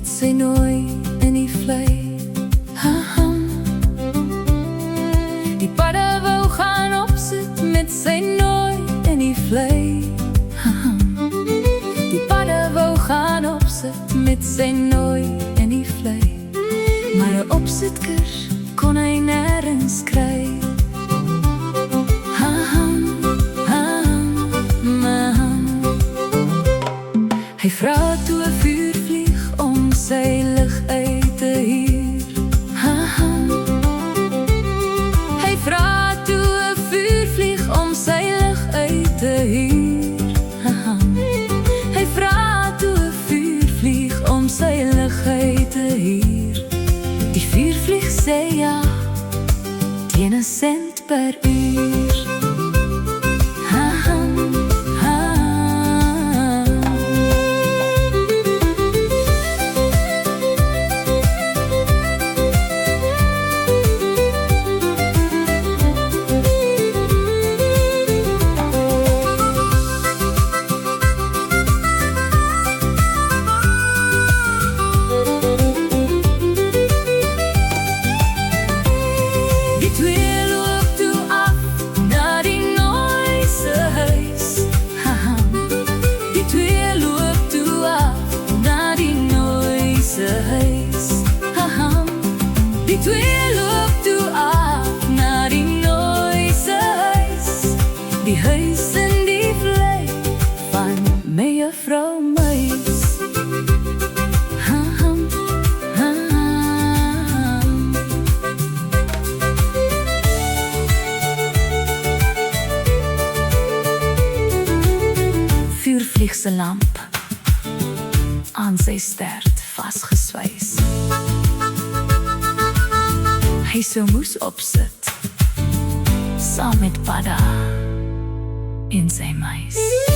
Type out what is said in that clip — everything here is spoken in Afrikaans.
met sy nooi in die vlei. Die padda wou gaan opsit met sy nooi in die vlei. Die padda wou gaan opsit met sy nooi in die vlei. Maar 'n opsitker kon hy nêrens kry. Hy vra toe 'n vuur vlieg om sy lig uit te hier. Hy vra toe 'n vuur vlieg om sy lig uit te hier. Hy vra toe 'n vuur vlieg om sy lig uit te hier. Die vuurvlieg sê ja, teen 'n sent per uur. Die twee loop toe af na die nooise huis. Die huis in die vlei van mejuffrou Muis. Vuurvlieg se lamp aan sy stert vasgeswys. Hy sou moes opsit saam met padda en sy muis.